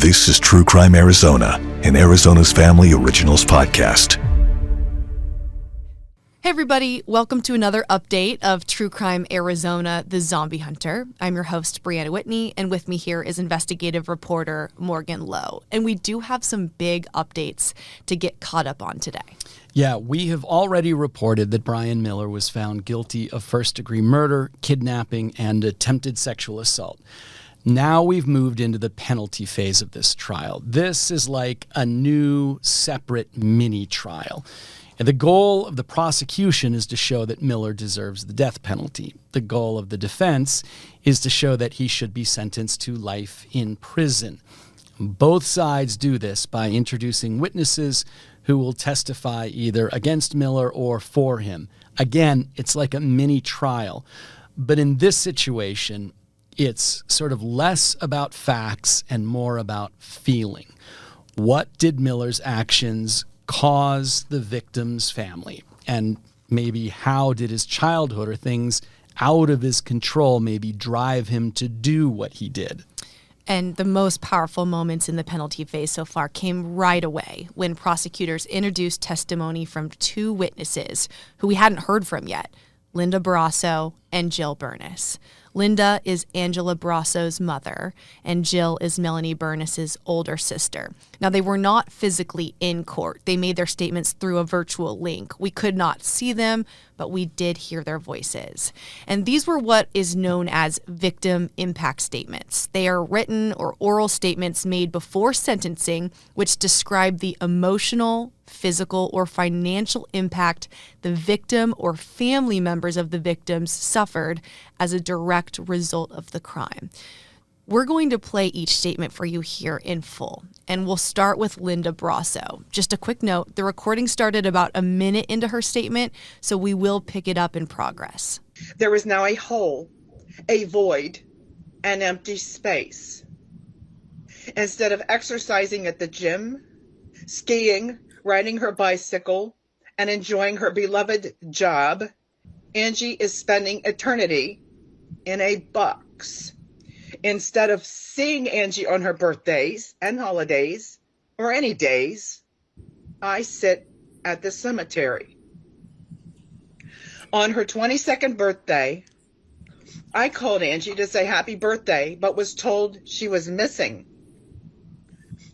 This is True Crime Arizona, an Arizona's Family Originals podcast. Hey everybody, welcome to another update of True Crime Arizona, The Zombie Hunter. I'm your host, Briana Whitney, and with me here is investigative reporter Morgan Loew. And we do have some big updates to get caught up on today. Yeah, we have already reported that Brian Miller was found guilty of first-degree murder, kidnapping, and attempted sexual assault. Now we've moved into the penalty phase of this trial. This is like a new, separate mini-trial. And the goal of the prosecution is to show that Miller deserves the death penalty. The goal of the defense is to show that he should be sentenced to life in prison. Both sides do this by introducing witnesses who will testify either against Miller or for him. Again, it's like a mini trial. But in this situation, it's sort of less about facts and more about feeling. What did Miller's actions cause the victim's family? And maybe how did his childhood or things out of his control maybe drive him to do what he did? And the most powerful moments in the penalty phase so far came right away when prosecutors introduced testimony from two witnesses who we hadn't heard from yet, Linda Brosso and Jill Bernas. Linda is Angela Brosso's mother, and Jill is Melanie Bernas' older sister. Now, they were not physically in court. They made their statements through a virtual link. We could not see them, but we did hear their voices. And these were what is known as victim impact statements. They are written or oral statements made before sentencing, which describe the emotional, physical, or financial impact the victim or family members of the victims suffered as a direct result of the crime. We're going to play each statement for you here in full, and we'll start with Linda Brosso. Just a quick note, the recording started about a minute into her statement, so we will pick it up in progress. There is now a hole, a void, an empty space. Instead of exercising at the gym, skiing, riding her bicycle, and enjoying her beloved job, Angie is spending eternity in a box. Instead of seeing Angie on her birthdays and holidays, or any days, I sit at the cemetery. On her 22nd birthday, I called Angie to say happy birthday, but was told she was missing.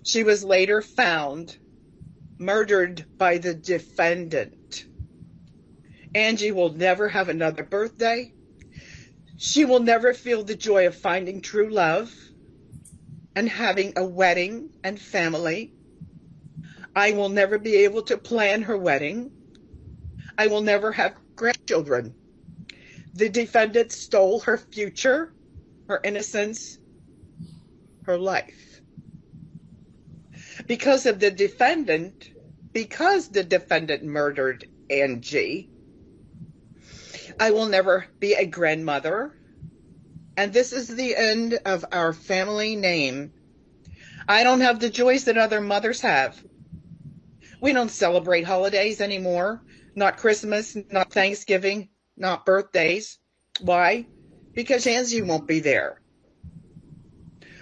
She was later found murdered by the defendant. Angie will never have another birthday. She will never feel the joy of finding true love and having a wedding and family. I will never be able to plan her wedding. I will never have grandchildren. The defendant stole her future, her innocence, her life. Because the defendant murdered Angie, I will never be a grandmother, and this is the end of our family name. I don't have the joys that other mothers have. We don't celebrate holidays anymore, not Christmas, not Thanksgiving, not birthdays. Why? Because Angie won't be there.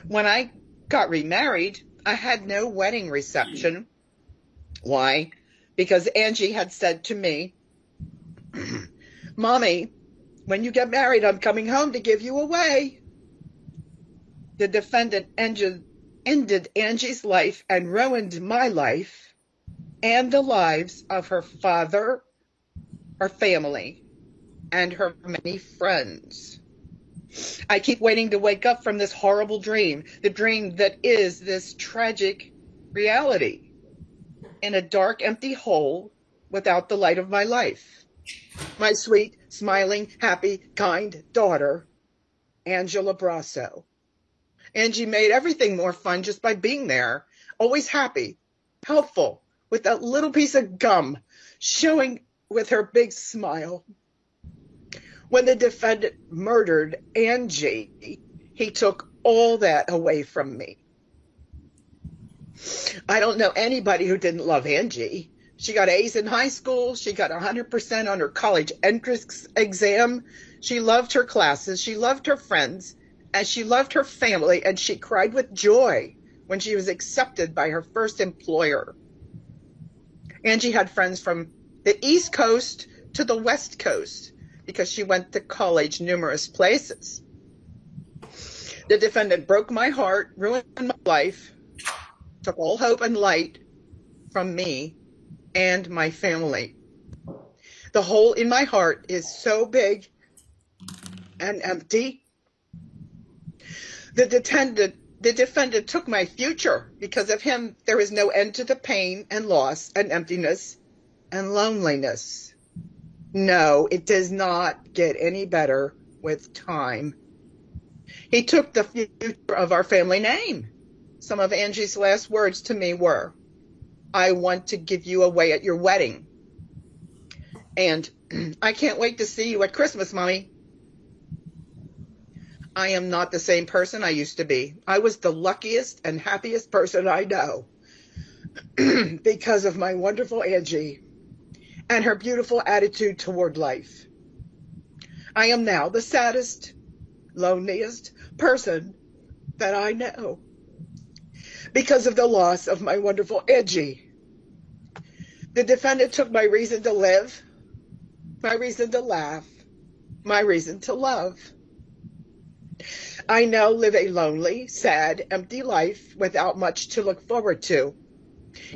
When I got remarried, I had no wedding reception. Why? Because Angie had said to me, Mommy, when you get married, I'm coming home to give you away. The defendant ended Angie's life and ruined my life and the lives of her father, her family, and her many friends. I keep waiting to wake up from this horrible dream, the dream that is this tragic reality, in a dark, empty hole without the light of my life. My sweet, smiling, happy, kind daughter, Angela Brosso. Angie made everything more fun just by being there, always happy, helpful, with that little piece of gum, showing with her big smile. When the defendant murdered Angie, he took all that away from me. I don't know anybody who didn't love Angie. She got A's in high school. She got 100% on her college entrance exam. She loved her classes. She loved her friends. And she loved her family. And she cried with joy when she was accepted by her first employer. Angie had friends from the East Coast to the West Coast because she went to college numerous places. The defendant broke my heart, ruined my life, took all hope and light from me and my family. The hole in my heart is so big and empty. The defendant took my future. Because of him, there is no end to the pain and loss and emptiness and loneliness. No, it does not get any better with time. He took the future of our family name. Some of Angie's last words to me were, "I want to give you away at your wedding. And I can't wait to see you at Christmas, Mommy." I am not the same person I used to be. I was the luckiest and happiest person I know because of my wonderful Angie and her beautiful attitude toward life. I am now the saddest, loneliest person that I know because of the loss of my wonderful Angie. The defendant took my reason to live, my reason to laugh, my reason to love. I now live a lonely, sad, empty life without much to look forward to.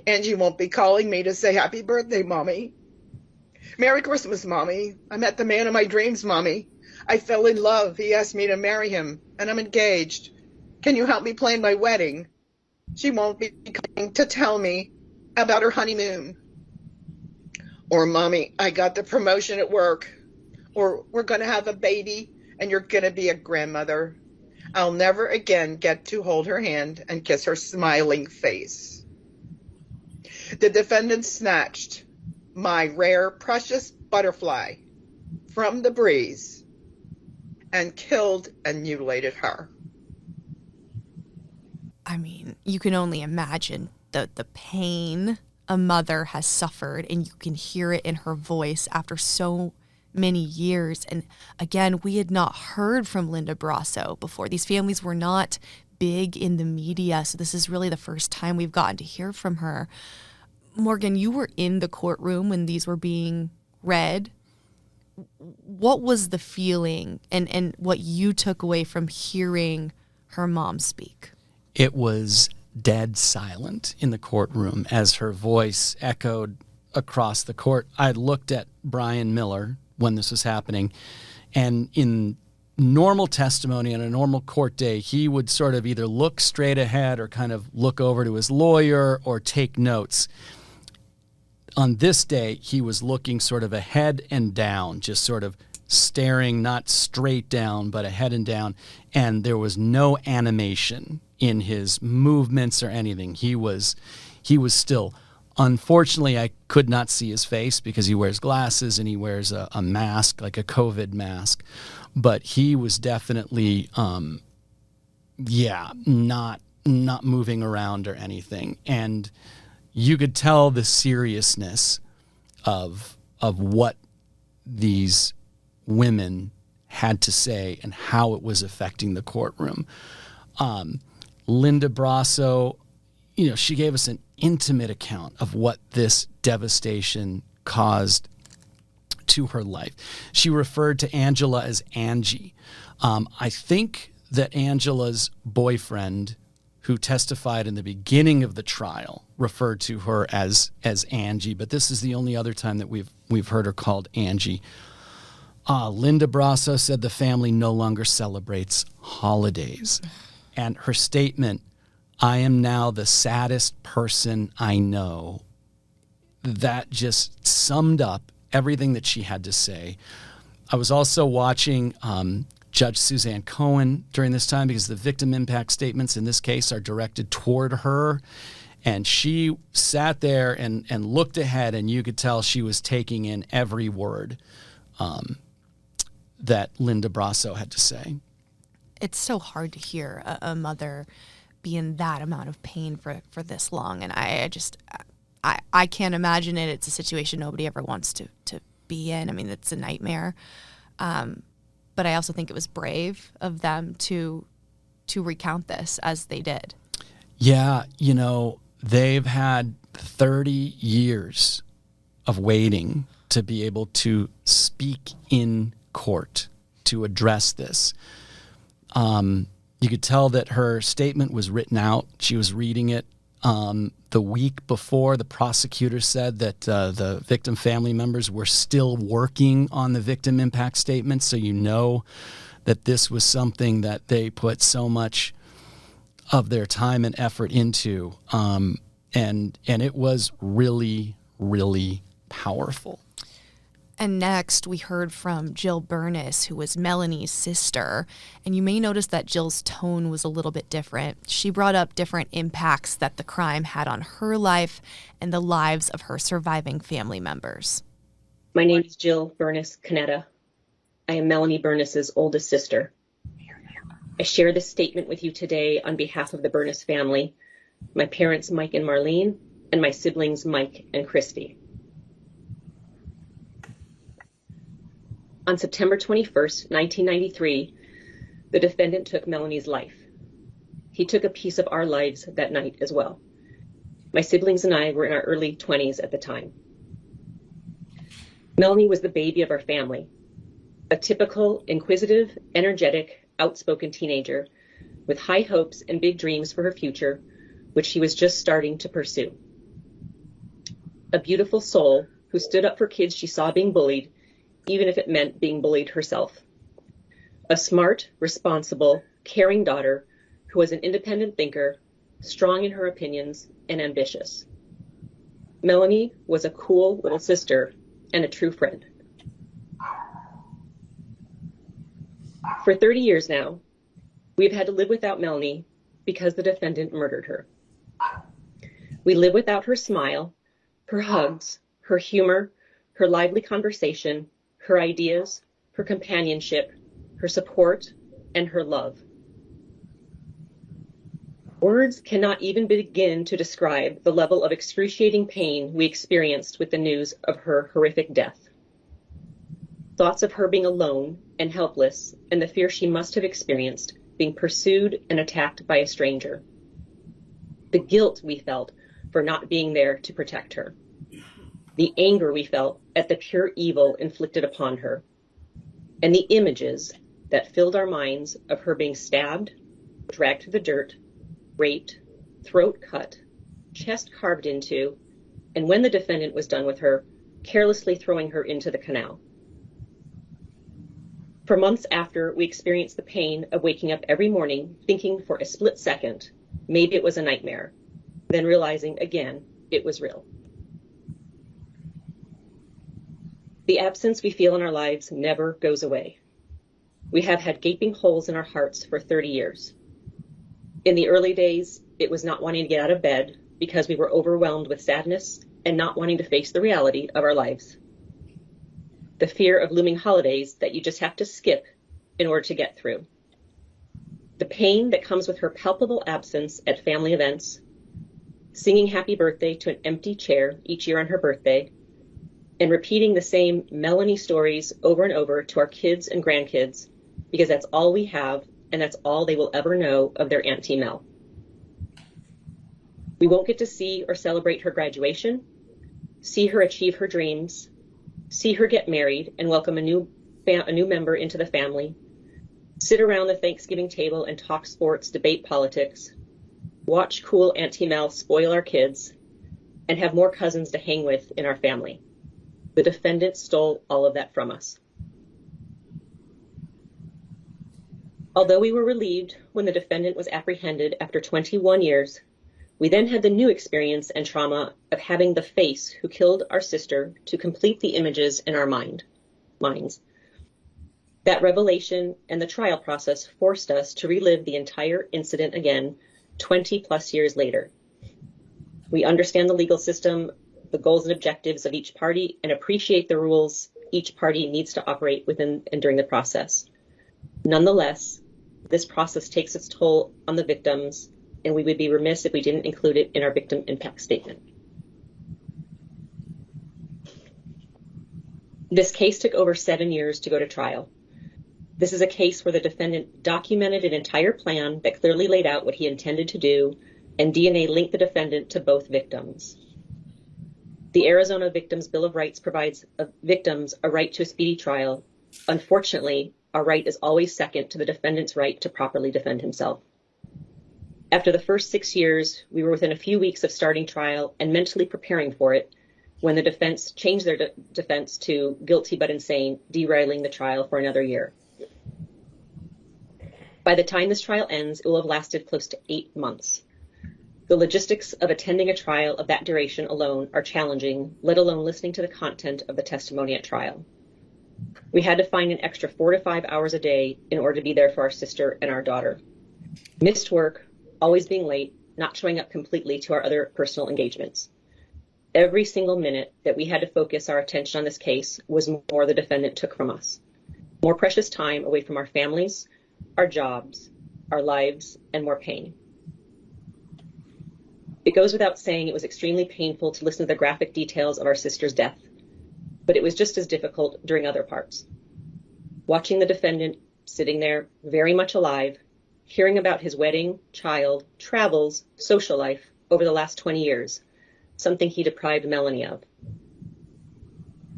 Angie won't be calling me to say happy birthday, Mommy. Merry Christmas, Mommy. I met the man of my dreams, Mommy. I fell in love. He asked me to marry him, and I'm engaged. Can you help me plan my wedding? She won't be coming to tell me about her honeymoon. Or, Mommy, I got the promotion at work. Or, we're going to have a baby, and you're going to be a grandmother. I'll never again get to hold her hand and kiss her smiling face. The defendant snatched my rare, precious butterfly from the breeze and killed and mutilated her. I mean, you can only imagine the pain a mother has suffered, and you can hear it in her voice after so many years. And again, we had not heard from Linda Brosso before. These families were not big in the media, so this is really the first time we've gotten to hear from her. Morgan, you were in the courtroom when these were being read. What was the feeling and what you took away from hearing her mom speak? It was dead silent in the courtroom as her voice echoed across the court. I looked at Brian Miller when this was happening, and in normal testimony on a normal court day, he would sort of either look straight ahead or kind of look over to his lawyer or take notes. On this day, he was looking sort of ahead and down, just sort of staring, not straight down, but ahead and down, and there was no animation in his movements or anything. He was still. Unfortunately, I could not see his face because he wears glasses and he wears a mask, like a COVID mask. But he was definitely, not moving around or anything. And you could tell the seriousness of what these women had to say and how it was affecting the courtroom. Linda Brosso, she gave us an intimate account of what this devastation caused to her life. She referred to Angela as Angie. I think that Angela's boyfriend, who testified in the beginning of the trial, referred to her as Angie, but this is the only other time that we've heard her called Angie. Linda Brosso said the family no longer celebrates holidays. And her statement, "I am now the saddest person I know," that just summed up everything that she had to say. I was also watching Judge Suzanne Cohen during this time because the victim impact statements in this case are directed toward her. And she sat there and looked ahead, and you could tell she was taking in every word that Linda Brosso had to say. It's so hard to hear a mother be in that amount of pain for this long. And I can't imagine it. It's a situation nobody ever wants to be in. I mean, it's a nightmare. But I also think it was brave of them to recount this as they did. Yeah, they've had 30 years of waiting to be able to speak in court to address this. You could tell that her statement was written out. She was reading it. The week before, the prosecutor said that the victim family members were still working on the victim impact statement, so that this was something that they put so much of their time and effort into, and it was really, really powerful. And next, we heard from Jill Bernas, who was Melanie's sister. And you may notice that Jill's tone was a little bit different. She brought up different impacts that the crime had on her life and the lives of her surviving family members. My name is Jill Bernas Canetta. I am Melanie Bernas's oldest sister. I share this statement with you today on behalf of the Bernas family, my parents Mike and Marlene, and my siblings Mike and Christy. On September 21st, 1993, the defendant took Melanie's life. He took a piece of our lives that night as well. My siblings and I were in our early 20s at the time. Melanie was the baby of our family, a typical, inquisitive, energetic, outspoken teenager with high hopes and big dreams for her future, which she was just starting to pursue. A beautiful soul who stood up for kids she saw being bullied, even if it meant being bullied herself. A smart, responsible, caring daughter who was an independent thinker, strong in her opinions, and ambitious. Melanie was a cool little sister and a true friend. For 30 years now, we've had to live without Melanie because the defendant murdered her. We live without her smile, her hugs, her humor, her lively conversation, her ideas, her companionship, her support, and her love. Words cannot even begin to describe the level of excruciating pain we experienced with the news of her horrific death. Thoughts of her being alone and helpless, and the fear she must have experienced being pursued and attacked by a stranger. The guilt we felt for not being there to protect her. The anger we felt at the pure evil inflicted upon her, and the images that filled our minds of her being stabbed, dragged through the dirt, raped, throat cut, chest carved into, and when the defendant was done with her, carelessly throwing her into the canal. For months after, we experienced the pain of waking up every morning thinking for a split second, maybe it was a nightmare, then realizing again, it was real. The absence we feel in our lives never goes away. We have had gaping holes in our hearts for 30 years. In the early days, it was not wanting to get out of bed because we were overwhelmed with sadness and not wanting to face the reality of our lives. The fear of looming holidays that you just have to skip in order to get through. The pain that comes with her palpable absence at family events, singing happy birthday to an empty chair each year on her birthday, and repeating the same Melanie stories over and over to our kids and grandkids because that's all we have and that's all they will ever know of their Auntie Mel. We won't get to see or celebrate her graduation, see her achieve her dreams, see her get married and welcome a new member into the family, sit around the Thanksgiving table and talk sports, debate politics, watch cool Auntie Mel spoil our kids, and have more cousins to hang with in our family. The defendant stole all of that from us. Although we were relieved when the defendant was apprehended after 21 years, we then had the new experience and trauma of having the face who killed our sister to complete the images in our minds. That revelation and the trial process forced us to relive the entire incident again 20 plus years later. We understand the legal system, the goals and objectives of each party, and appreciate the rules each party needs to operate within and during the process. Nonetheless, this process takes its toll on the victims, and we would be remiss if we didn't include it in our victim impact statement. This case took over 7 years to go to trial. This is a case where the defendant documented an entire plan that clearly laid out what he intended to do and DNA linked the defendant to both victims. The Arizona Victims Bill of Rights provides victims a right to a speedy trial. Unfortunately, our right is always second to the defendant's right to properly defend himself. After the first 6 years, we were within a few weeks of starting trial and mentally preparing for it when the defense changed their defense to guilty but insane, derailing the trial for another year. By the time this trial ends, it will have lasted close to 8 months. The logistics of attending a trial of that duration alone are challenging, let alone listening to the content of the testimony at trial. We had to find an extra 4 to 5 hours a day in order to be there for our sister and our daughter. Missed work, always being late, not showing up completely to our other personal engagements. Every single minute that we had to focus our attention on this case was more the defendant took from us. More precious time away from our families, our jobs, our lives, and more pain. It goes without saying it was extremely painful to listen to the graphic details of our sister's death, but it was just as difficult during other parts. Watching the defendant sitting there, very much alive, hearing about his wedding, child, travels, social life over the last 20 years, something he deprived Melanie of.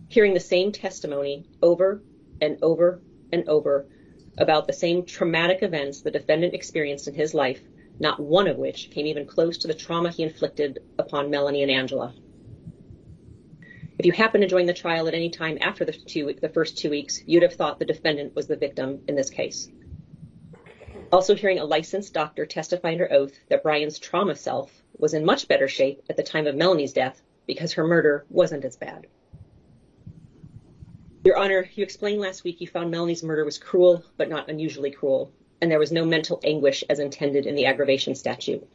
Hearing the same testimony over and over and over about the same traumatic events the defendant experienced in his life, not one of which came even close to the trauma he inflicted upon Melanie and Angela. If you happen to join the trial at any time after the first 2 weeks, you'd have thought the defendant was the victim in this case. Also hearing a licensed doctor testify under oath that Brian's trauma self was in much better shape at the time of Melanie's death because her murder wasn't as bad. Your Honor, you explained last week you found Melanie's murder was cruel, but not unusually cruel, and there was no mental anguish as intended in the aggravation statute.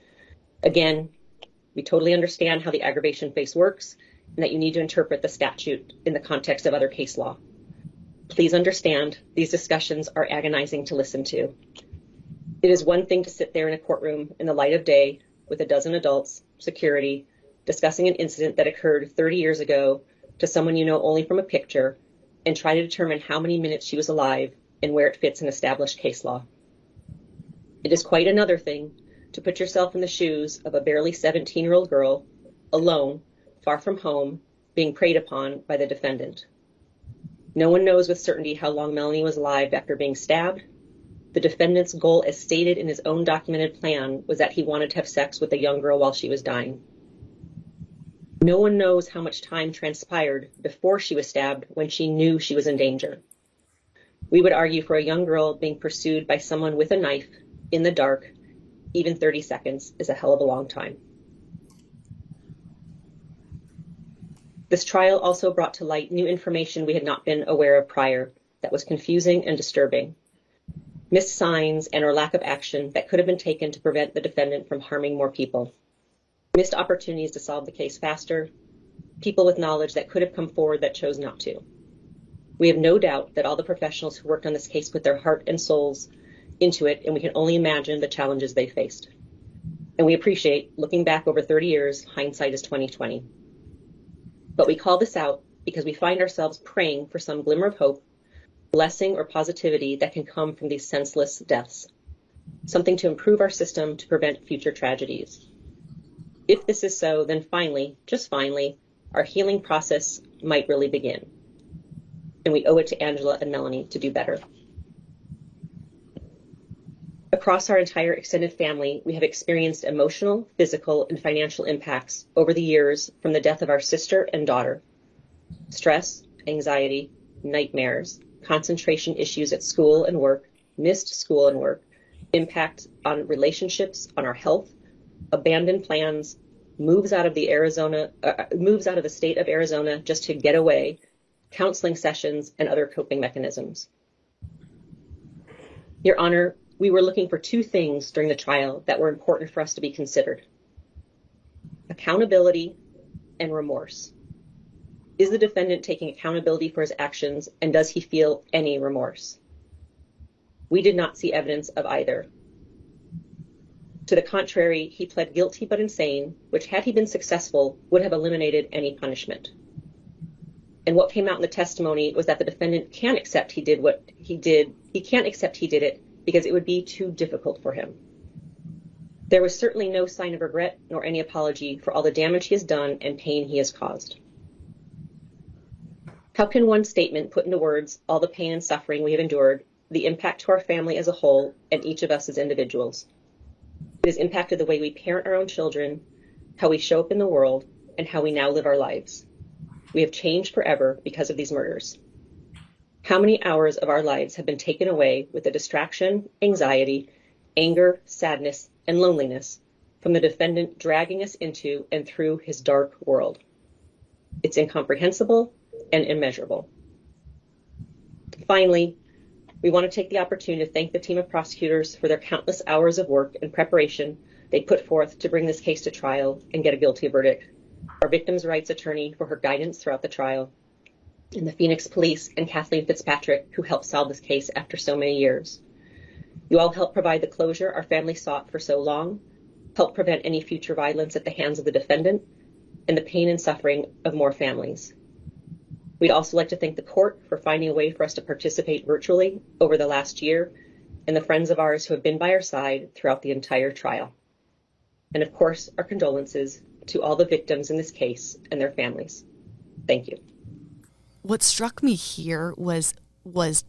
Again, we totally understand how the aggravation phase works and that you need to interpret the statute in the context of other case law. Please understand, these discussions are agonizing to listen to. It is one thing to sit there in a courtroom in the light of day with a dozen adults, security, discussing an incident that occurred 30 years ago to someone you know only from a picture and try to determine how many minutes she was alive and where it fits in established case law. It is quite another thing to put yourself in the shoes of a barely 17-year-old girl, alone, far from home, being preyed upon by the defendant. No one knows with certainty how long Melanie was alive after being stabbed. The defendant's goal, as stated in his own documented plan, was that he wanted to have sex with the young girl while she was dying. No one knows how much time transpired before she was stabbed when she knew she was in danger. We would argue for a young girl being pursued by someone with a knife in the dark, even 30 seconds is a hell of a long time. This trial also brought to light new information we had not been aware of prior that was confusing and disturbing. Missed signs and or lack of action that could have been taken to prevent the defendant from harming more people. Missed opportunities to solve the case faster. People with knowledge that could have come forward that chose not to. We have no doubt that all the professionals who worked on this case put their heart and souls into it, and we can only imagine the challenges they faced. And we appreciate, looking back over 30 years, hindsight is 20/20. But we call this out because we find ourselves praying for some glimmer of hope, blessing or positivity that can come from these senseless deaths. Something to improve our system to prevent future tragedies. If this is so, then finally, just finally, our healing process might really begin. And we owe it to Angela and Melanie to do better. Across our entire extended family, we have experienced emotional, physical, and financial impacts over the years from the death of our sister and daughter. Stress, anxiety, nightmares, concentration issues at school and work, missed school and work, impact on relationships, on our health, abandoned plans, moves out of the state of Arizona just to get away, counseling sessions, and other coping mechanisms. Your Honor, we were looking for two things during the trial that were important for us to be considered: accountability and remorse. Is the defendant taking accountability for his actions, and does he feel any remorse? We did not see evidence of either. To the contrary, he pled guilty but insane, which, had he been successful, would have eliminated any punishment. And what came out in the testimony was that the defendant can't accept he did what he did. He can't accept he did it because it would be too difficult for him. There was certainly no sign of regret nor any apology for all the damage he has done and pain he has caused. How can one statement put into words all the pain and suffering we have endured, the impact to our family as a whole, and each of us as individuals? It has impacted the way we parent our own children, how we show up in the world, and how we now live our lives. We have changed forever because of these murders. How many hours of our lives have been taken away with the distraction, anxiety, anger, sadness, and loneliness from the defendant dragging us into and through his dark world? It's incomprehensible and immeasurable. Finally, we want to take the opportunity to thank the team of prosecutors for their countless hours of work and preparation they put forth to bring this case to trial and get a guilty verdict, our victims' rights attorney for her guidance throughout the trial, and the Phoenix Police and Kathleen Fitzpatrick, who helped solve this case after so many years. You all helped provide the closure our family sought for so long, helped prevent any future violence at the hands of the defendant, and the pain and suffering of more families. We'd also like to thank the court for finding a way for us to participate virtually over the last year, and the friends of ours who have been by our side throughout the entire trial. And of course, our condolences to all the victims in this case and their families. Thank you. What struck me here was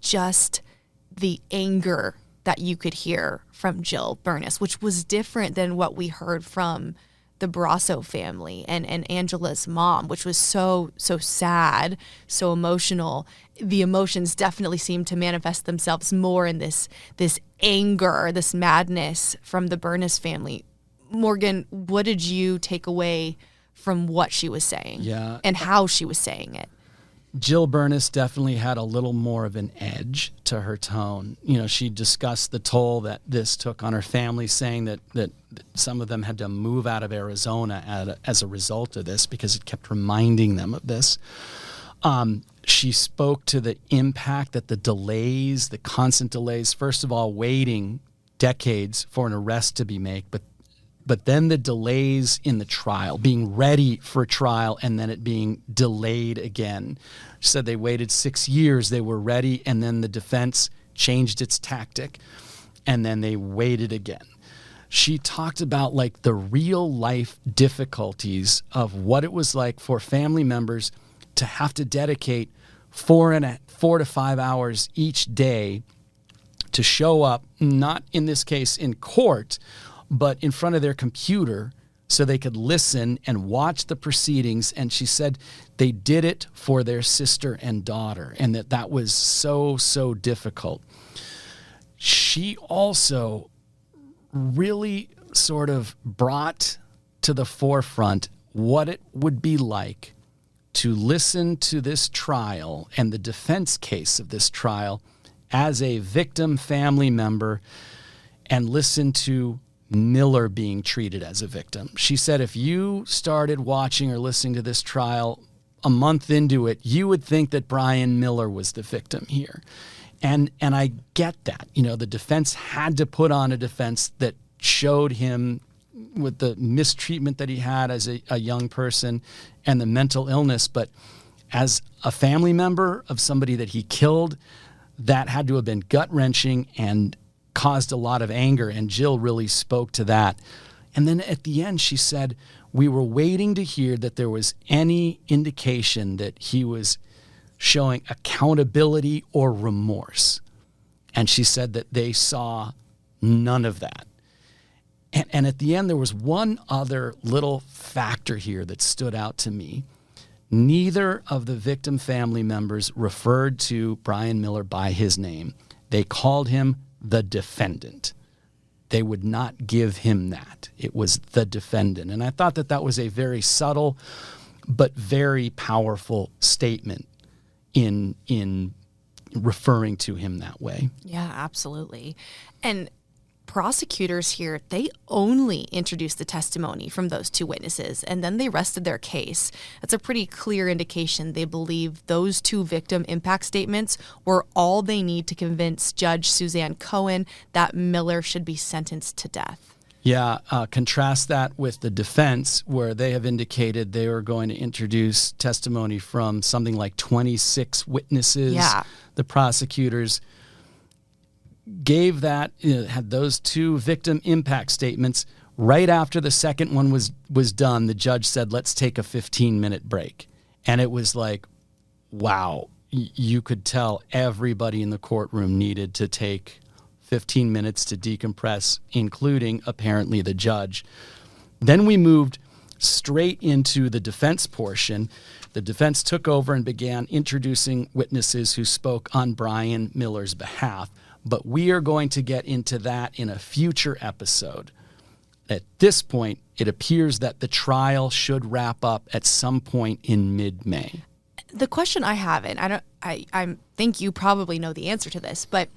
just the anger that you could hear from Jill Bernas, which was different than what we heard from the Brosso family and Angela's mom, which was so sad, so emotional. The emotions definitely seemed to manifest themselves more in this anger, this madness from the Bernas family. Morgan, what did you take away from what she was saying? Yeah. And how she was saying it? Jill Bernas definitely had a little more of an edge to her tone. You know, she discussed the toll that this took on her family, saying that some of them had to move out of Arizona as a result of this because it kept reminding them of this. She spoke to the impact that the delays, the constant delays, first of all, waiting decades for an arrest to be made, but then the delays in the trial, being ready for trial and then it being delayed again. She said they waited 6 years, they were ready, and then the defense changed its tactic, and then they waited again. She talked about like the real life difficulties of what it was like for family members to have to dedicate 4 to 5 hours each day to show up, not in this case in court, but in front of their computer so they could listen and watch the proceedings. And she said they did it for their sister and daughter, and that was so difficult. She also really sort of brought to the forefront what it would be like to listen to this trial and the defense case of this trial as a victim family member and listen to Miller being treated as a victim. She said if you started watching or listening to this trial a month into it, you would think that Brian Miller was the victim here. And I get that. You know, the defense had to put on a defense that showed him with the mistreatment that he had as a young person and the mental illness. But as a family member of somebody that he killed, that had to have been gut-wrenching and caused a lot of anger, and Jill really spoke to that. And then at the end, she said, we were waiting to hear that there was any indication that he was showing accountability or remorse. And she said that they saw none of that. And at the end, there was one other little factor here that stood out to me. Neither of the victim family members referred to Brian Miller by his name. They called him the defendant. They would not give him that. It was the defendant. And I thought that was a very subtle but very powerful statement in referring to him that way. Yeah, absolutely. And prosecutors here, they only introduced the testimony from those two witnesses, and then they rested their case. That's a pretty clear indication they believe those two victim impact statements were all they need to convince Judge Suzanne Cohen that Miller should be sentenced to death. Yeah, contrast that with the defense, where they have indicated they were going to introduce testimony from something like 26 witnesses. Yeah. The prosecutors gave that, had those two victim impact statements Right after the second one was done, the judge said, let's take a 15-minute break. And it was like, wow, you could tell everybody in the courtroom needed to take 15 minutes to decompress, including apparently the judge. Then we moved straight into the defense portion. The defense took over and began introducing witnesses who spoke on Brian Miller's behalf. But we are going to get into that in a future episode. At this point, it appears that the trial should wrap up at some point in mid-May. The question I have, and I think you probably know the answer to this, but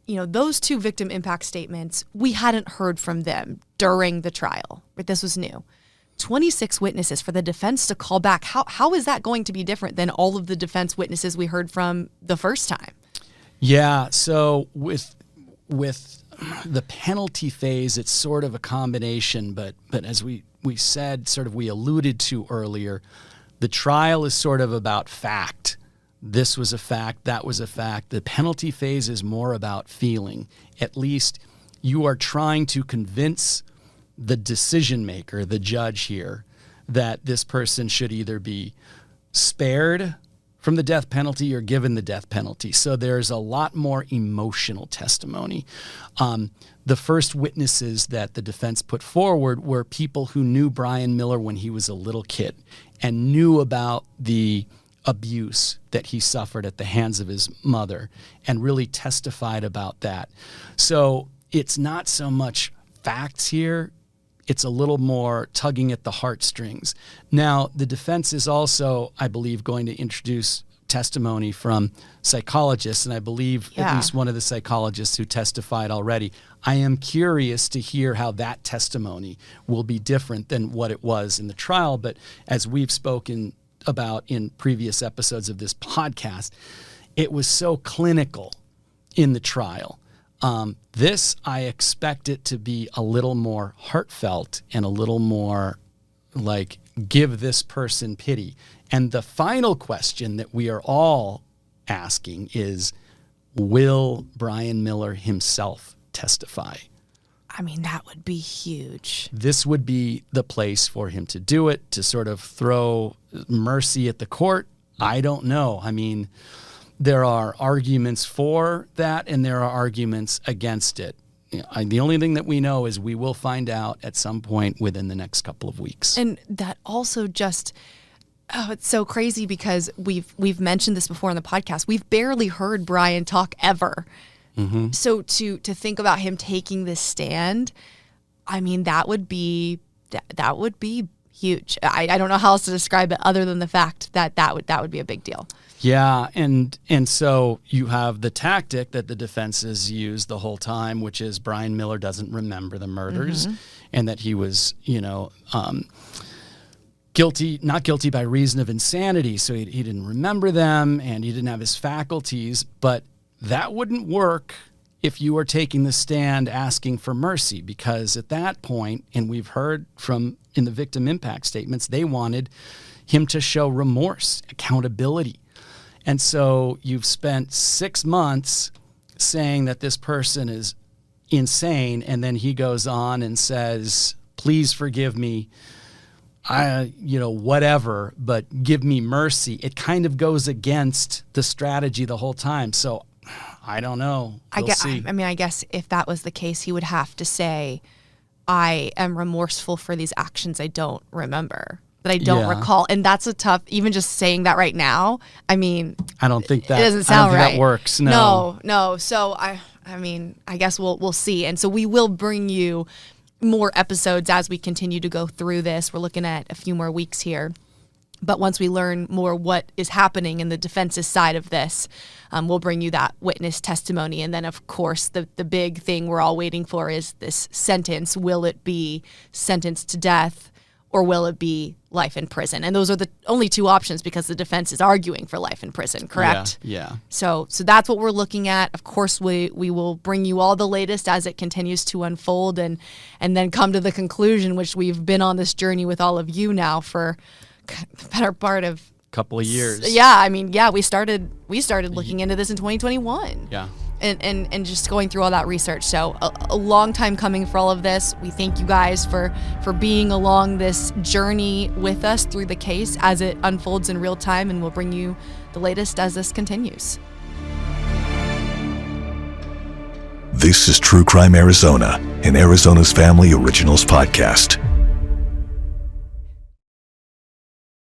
those two victim impact statements, we hadn't heard from them during the trial. But this was new. 26 witnesses for the defense to call back. How is that going to be different than all of the defense witnesses we heard from the first time? Yeah, so with the penalty phase, it's sort of a combination, but as we said, sort of we alluded to earlier, the trial is sort of about fact. This was a fact, that was a fact. The penalty phase is more about feeling. At least you are trying to convince the decision maker, the judge here, that this person should either be spared from the death penalty or given the death penalty. So there's a lot more emotional testimony. The first witnesses that the defense put forward were people who knew Brian Miller when he was a little kid and knew about the abuse that he suffered at the hands of his mother and really testified about that. So it's not so much facts here. It's a little more tugging at the heartstrings. Now, the defense is also, I believe, going to introduce testimony from psychologists, and I believe at least one of the psychologists who testified already. I am curious to hear how that testimony will be different than what it was in the trial, but as we've spoken about in previous episodes of this podcast, it was so clinical in the trial. This, I expect it to be a little more heartfelt and a little more like, give this person pity. And the final question that we are all asking is, will Brian Miller himself testify? I mean, that would be huge. This would be the place for him to do it, to sort of throw mercy at the court. I don't know. I mean, there are arguments for that and there are arguments against it. The only thing that we know is we will find out at some point within the next couple of weeks. And that also just, it's so crazy because we've mentioned this before in the podcast. We've barely heard Brian talk ever. Mm-hmm. So to think about him taking this stand, I mean, that would be huge. I don't know how else to describe it other than the fact that would be a big deal. Yeah, and so you have the tactic that the defenses used the whole time, which is Brian Miller doesn't remember the murders, and that he was, not guilty by reason of insanity, so he didn't remember them and he didn't have his faculties. But that wouldn't work if you were taking the stand asking for mercy, because at that point, and we've heard from in the victim impact statements, they wanted him to show remorse, accountability. And so you've spent 6 months saying that this person is insane, and then he goes on and says, please forgive me, whatever, but give me mercy. It kind of goes against the strategy the whole time. So I don't know. We'll see. I guess if that was the case, he would have to say, I am remorseful for these actions I don't remember, that I don't recall. And that's a tough, even just saying that right now, I mean, I don't think that, it doesn't sound right. That works. No. So I guess we'll see. And so we will bring you more episodes as we continue to go through this. We're looking at a few more weeks here. But once we learn more what is happening in the defense's side of this, we'll bring you that witness testimony. And then, of course, the big thing we're all waiting for is this sentence. Will it be sentenced to death or will it be life in prison? And those are the only two options because the defense is arguing for life in prison, correct? Yeah. So that's what we're looking at. Of course, we will bring you all the latest as it continues to unfold and then come to the conclusion, which we've been on this journey with all of you now for the better part of couple of years. Yeah, we started looking into this in 2021. Yeah. and just going through all that research. So a long time coming for all of this. We thank you guys for being along this journey with us through the case as it unfolds in real time, and we'll bring you the latest as this continues. This is True Crime Arizona, an Arizona's Family Originals podcast.